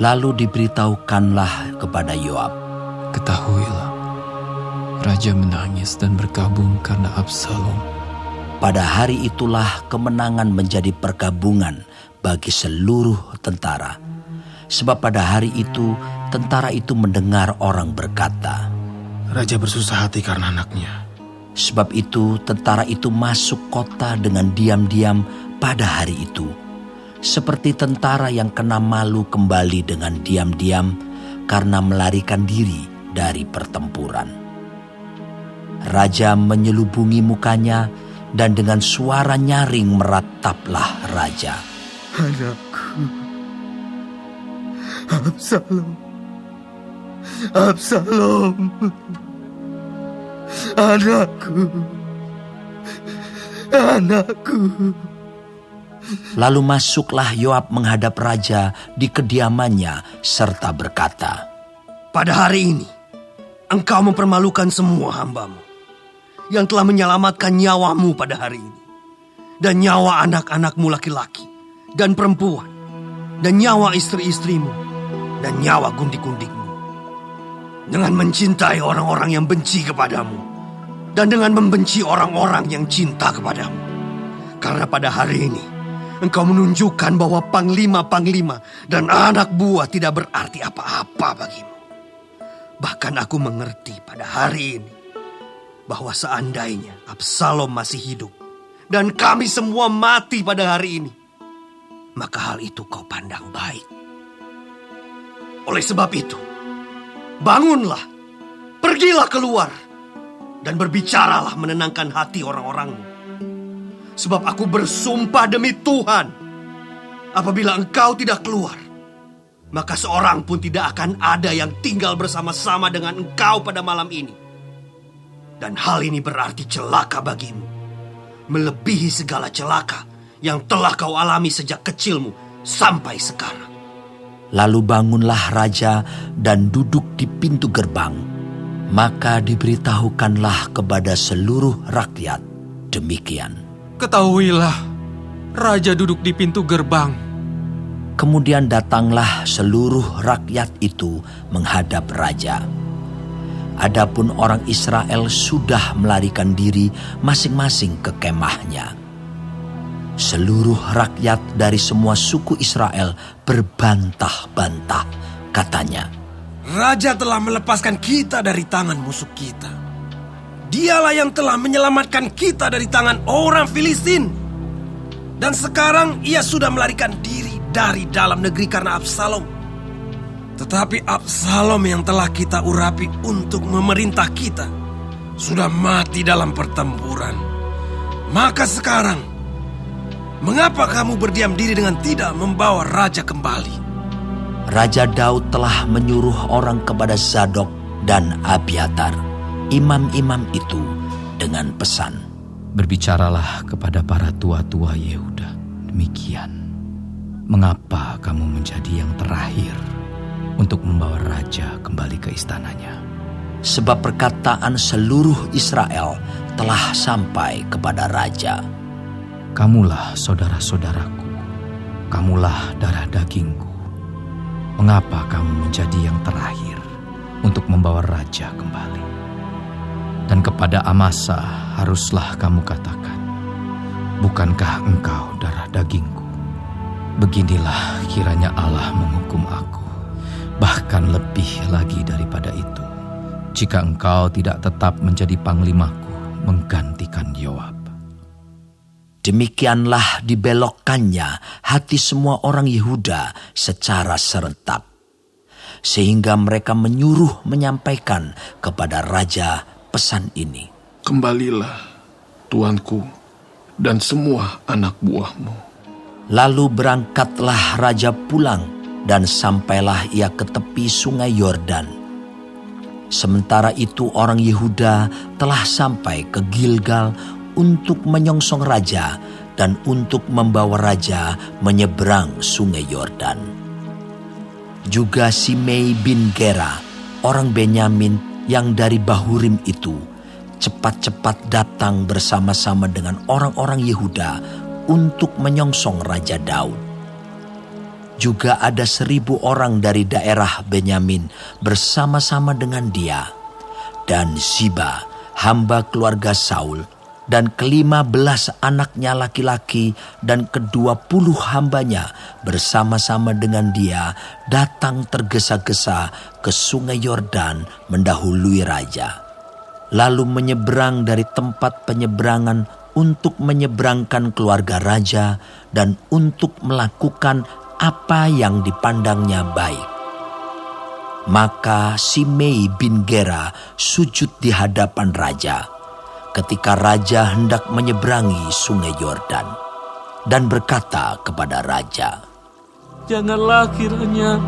Lalu diberitahukanlah kepada Yoab, "Ketahuilah, raja menangis dan berkabung karena Absalom." pada hari itulah kemenangan menjadi perkabungan bagi seluruh tentara. Sebab pada hari itu tentara itu mendengar orang berkata, "Raja bersusah hati karena anaknya." Sebab itu tentara itu masuk kota dengan diam-diam pada hari itu, seperti tentara yang kena malu kembali dengan diam-diam karena melarikan diri dari pertempuran. Raja menyelubungi mukanya dan dengan suara nyaring merataplah raja, "Anakku, Absalom, Absalom, anakku, anakku." Lalu masuklah Yoab menghadap raja di kediamannya serta berkata, "Pada hari ini, engkau mempermalukan semua hambamu yang telah menyelamatkan nyawamu pada hari ini, dan nyawa anak-anakmu laki-laki dan perempuan, dan nyawa istri-istrimu, dan nyawa gundik-gundikmu, dengan mencintai orang-orang yang benci kepadamu, dan dengan membenci orang-orang yang cinta kepadamu. Karena pada hari ini, engkau menunjukkan bahwa panglima-panglima dan anak buah tidak berarti apa-apa bagimu. Bahkan aku mengerti pada hari ini bahwa seandainya Absalom masih hidup dan kami semua mati pada hari ini, maka hal itu kau pandang baik. Oleh sebab itu, bangunlah, pergilah keluar, dan berbicaralah menenangkan hati orang-orangmu. Sebab aku bersumpah demi Tuhan, apabila engkau tidak keluar, maka seorang pun tidak akan ada yang tinggal bersama-sama dengan engkau pada malam ini. Dan hal ini berarti celaka bagimu, melebihi segala celaka yang telah kau alami sejak kecilmu sampai sekarang." Lalu bangunlah raja dan duduk di pintu gerbang. Maka diberitahukanlah kepada seluruh rakyat demikian. "Ketahuilah, raja duduk di pintu gerbang." Kemudian datanglah seluruh rakyat itu menghadap raja. Adapun orang Israel sudah melarikan diri masing-masing ke kemahnya. Seluruh rakyat dari semua suku Israel berbantah-bantah, katanya, "Raja telah melepaskan kita dari tangan musuh kita. Dialah yang telah menyelamatkan kita dari tangan orang Filistin. Dan sekarang ia sudah melarikan diri dari dalam negeri karena Absalom. Tetapi Absalom yang telah kita urapi untuk memerintah kita sudah mati dalam pertempuran. Maka sekarang, mengapa kamu berdiam diri dengan tidak membawa raja kembali?" Raja Daud telah menyuruh orang kepada Zadok dan Abiatar, imam-imam itu, dengan pesan, "Berbicaralah kepada para tua-tua Yehuda demikian. Mengapa kamu menjadi yang terakhir untuk membawa raja kembali ke istananya? sebab perkataan seluruh Israel telah sampai kepada raja. Kamulah saudara-saudaraku, kamulah darah dagingku. Mengapa kamu menjadi yang terakhir untuk membawa raja kembali?" Dan kepada Amasa haruslah kamu katakan, "Bukankah engkau darah dagingku? Beginilah kiranya Allah menghukum aku, bahkan lebih lagi daripada itu, jika engkau tidak tetap menjadi panglimaku menggantikan Yoab." Demikianlah dibelokkannya hati semua orang Yehuda secara serentak, sehingga mereka menyuruh menyampaikan kepada raja pesan ini. "Kembalilah, tuanku, dan semua anak buahmu." Lalu berangkatlah raja pulang, dan sampailah ia ke tepi sungai Yordan. Sementara itu orang Yehuda telah sampai ke Gilgal untuk menyongsong raja dan untuk membawa raja menyeberang sungai Yordan. Juga Simei bin Gera, orang Benyamin yang dari Bahurim itu, cepat-cepat datang bersama-sama dengan orang-orang Yehuda untuk menyongsong Raja Daud. Juga ada 1.000 orang dari daerah Benyamin bersama-sama dengan dia. Dan Ziba, hamba keluarga Saul, dan ke-15 anaknya laki-laki dan ke-20 hambanya bersama-sama dengan dia datang tergesa-gesa ke sungai Yordan mendahului raja. Lalu menyeberang dari tempat penyeberangan untuk menyeberangkan keluarga raja dan untuk melakukan apa yang dipandangnya baik. Maka Simei bin Gera sujud di hadapan raja ketika raja hendak menyeberangi sungai Yordan dan berkata kepada raja, "Janganlah kiranya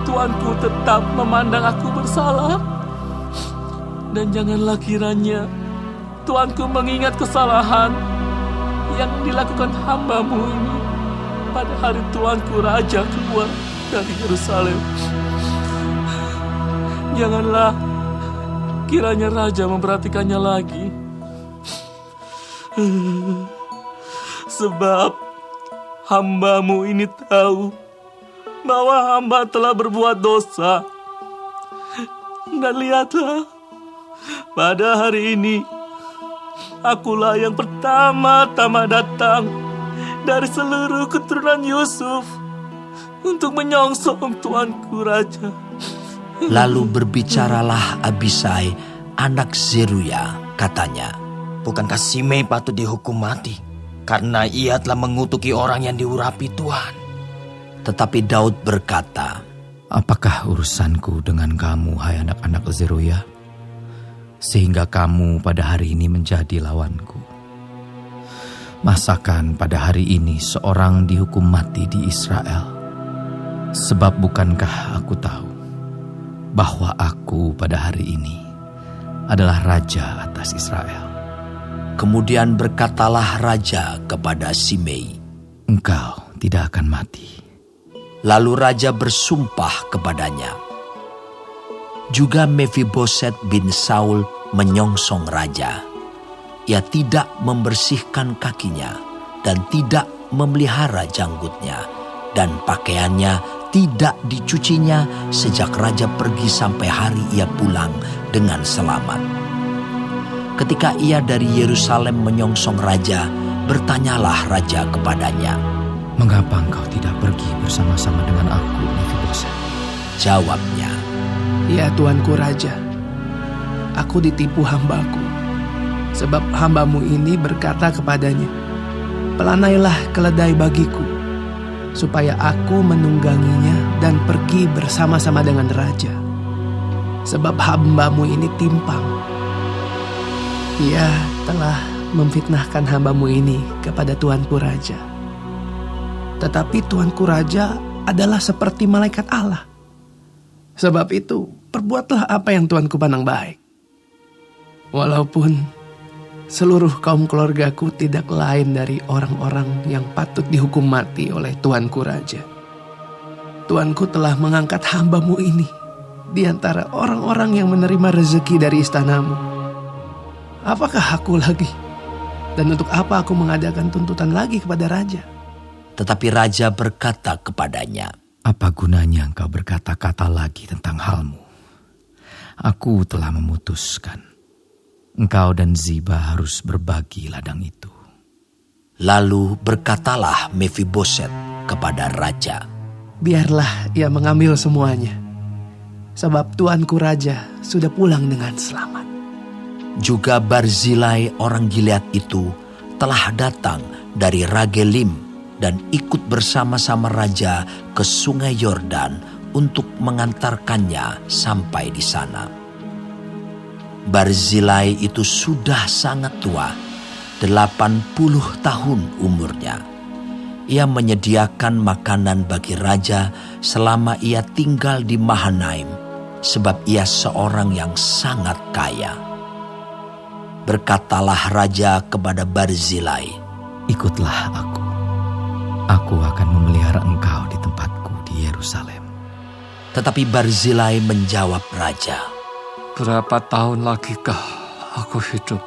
tuanku tetap memandang aku bersalah, dan janganlah kiranya tuanku mengingat kesalahan yang dilakukan hamba-Mu ini pada hari tuanku raja keluar dari Yerusalem. Janganlah kiranya raja memperhatikannya lagi. Sebab hamba-Mu ini tahu bahwa hamba telah berbuat dosa. Dan lihatlah, pada hari ini akulah yang pertama-tama datang dari seluruh keturunan Yusuf untuk menyongsong tuanku raja." Lalu berbicaralah Abisai, anak Zeruya, katanya, Bukankah Simei patut dihukum mati karena ia telah mengutuki orang yang diurapi Tuhan? tetapi Daud berkata, "Apakah urusanku dengan kamu, hai anak-anak Zeruya, sehingga kamu pada hari ini menjadi lawanku? Masakan pada hari ini seorang dihukum mati di Israel? Sebab bukankah aku tahu bahwa aku pada hari ini adalah raja atas Israel?" Kemudian berkatalah raja kepada Simei, "Engkau tidak akan mati." Lalu raja bersumpah kepadanya. Juga Mefiboset bin Saul menyongsong raja. Ia tidak membersihkan kakinya dan tidak memelihara janggutnya, dan pakaiannya tidak dicucinya sejak raja pergi sampai hari ia pulang dengan selamat. Ketika ia dari Yerusalem menyongsong raja, bertanyalah raja kepadanya, "Mengapa engkau tidak pergi bersama-sama dengan aku, Mefiboset?" Jawabnya, "Ya tuanku raja, aku ditipu hambaku. Sebab hambamu ini berkata kepadanya, 'Pelanailah keledai bagiku, supaya aku menungganginya dan pergi bersama-sama dengan raja.' Sebab hambamu ini timpang. Ia telah memfitnahkan hambamu ini kepada tuanku raja. Tetapi tuanku raja adalah seperti malaikat Allah. Sebab itu, perbuatlah apa yang tuanku pandang baik. Walaupun seluruh kaum keluargaku tidak lain dari orang-orang yang patut dihukum mati oleh tuanku raja. Tuanku telah mengangkat hambamu ini di antara orang-orang yang menerima rezeki dari istanamu. Apakah aku lagi? Dan untuk apa aku mengadakan tuntutan lagi kepada raja?" tetapi raja berkata kepadanya, "Apa gunanya engkau berkata-kata lagi tentang halmu? Aku telah memutuskan. Engkau dan Ziba harus berbagi ladang itu." Lalu berkatalah Mefiboset kepada raja, "Biarlah ia mengambil semuanya, sebab tuanku raja sudah pulang dengan selamat." Juga Barzilai orang Gilead itu telah datang dari Ragelim dan ikut bersama-sama raja ke sungai Yordan untuk mengantarkannya sampai di sana. Barzilai itu sudah sangat tua, 80 tahun umurnya. Ia menyediakan makanan bagi raja selama ia tinggal di Mahanaim, sebab ia seorang yang sangat kaya. Berkatalah raja kepada Barzilai, "Ikutlah aku. Aku akan memelihara engkau di tempatku di Yerusalem." Tetapi Barzilai menjawab raja, Berapa tahun lagi kah aku hidup,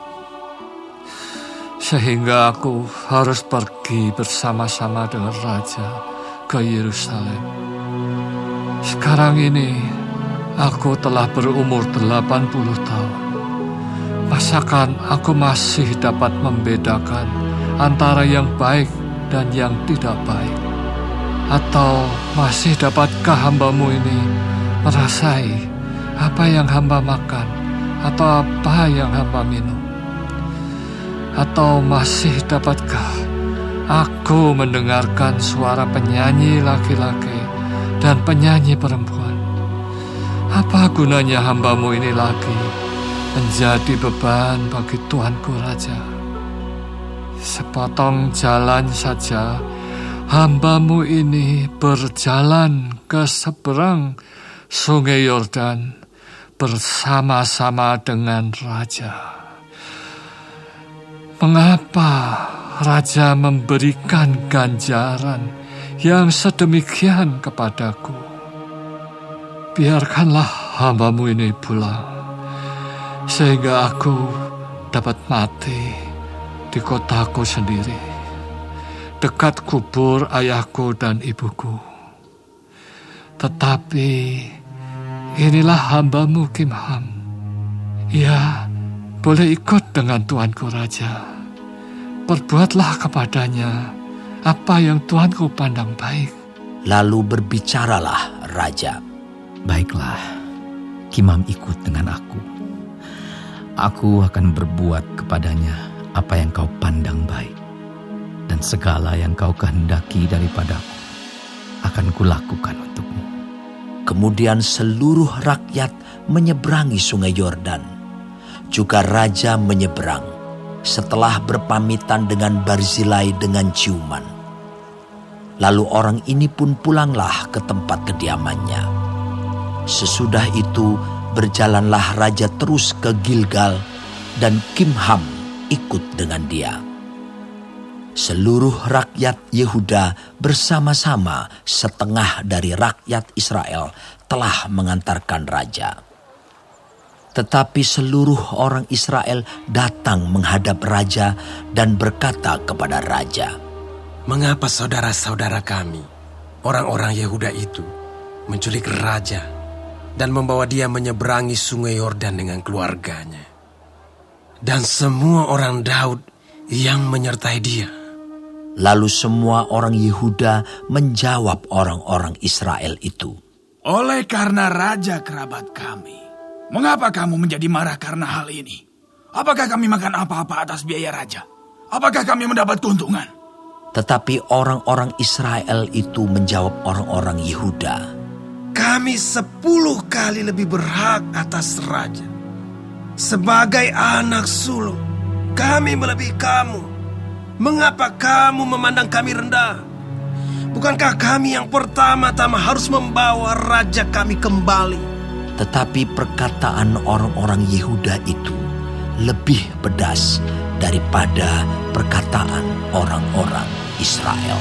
sehingga aku harus pergi bersama-sama dengan raja ke Yerusalem. Sekarang ini aku telah berumur 80 tahun. Masakan aku masih dapat membedakan antara yang baik dan yang tidak baik? Atau masih dapatkah hamba-Mu ini merasai apa yang hamba makan atau apa yang hamba minum? Atau masih dapatkah aku mendengarkan suara penyanyi laki-laki dan penyanyi perempuan? Apa gunanya hamba-Mu ini lagi menjadi beban bagi Tuanku Raja? Sepotong jalan saja hamba-Mu ini berjalan ke seberang Sungai Yordan bersama-sama dengan Raja. Mengapa Raja memberikan ganjaran yang sedemikian kepadaku? Biarkanlah hamba-Mu ini pulang, sehingga aku dapat mati di kotaku sendiri, dekat kubur ayahku dan ibuku. Tetapi inilah hamba-Mu Kimham. Ia boleh ikut dengan Tuanku Raja. Perbuatlah kepadanya apa yang Tuanku pandang baik. Lalu berbicaralah Raja. Baiklah, Kimham ikut dengan aku. Aku akan berbuat kepadanya apa yang kau pandang baik. Dan segala yang kau kehendaki daripadaku akan kulakukan untukmu. Kemudian seluruh rakyat menyeberangi Sungai Yordan. Juga Raja menyeberang setelah berpamitan dengan Barzilai dengan ciuman. Lalu orang ini pun pulanglah ke tempat kediamannya. Sesudah itu berjalanlah Raja terus ke Gilgal dan Kimham ikut dengan dia. Seluruh rakyat Yehuda bersama-sama setengah dari rakyat Israel telah mengantarkan Raja. Tetapi seluruh orang Israel datang menghadap Raja dan berkata kepada Raja, "Mengapa saudara-saudara kami, orang-orang Yehuda itu, menculik Raja dan membawa dia menyeberangi Sungai Yordan dengan keluarganya, dan semua orang Daud yang menyertai dia?" Lalu semua orang Yehuda menjawab orang-orang Israel itu, "Oleh karena Raja kerabat kami, mengapa kamu menjadi marah karena hal ini? Apakah kami makan apa-apa atas biaya Raja? Apakah kami mendapat keuntungan?" Tetapi orang-orang Israel itu menjawab orang-orang Yehuda, "Kami 10 kali lebih berhak atas Raja. Sebagai anak sulung, kami melebihi kamu. Mengapa kamu memandang kami rendah? Bukankah kami yang pertama-tama harus membawa Raja kami kembali?" Tetapi perkataan orang-orang Yehuda itu lebih pedas daripada perkataan orang-orang Israel.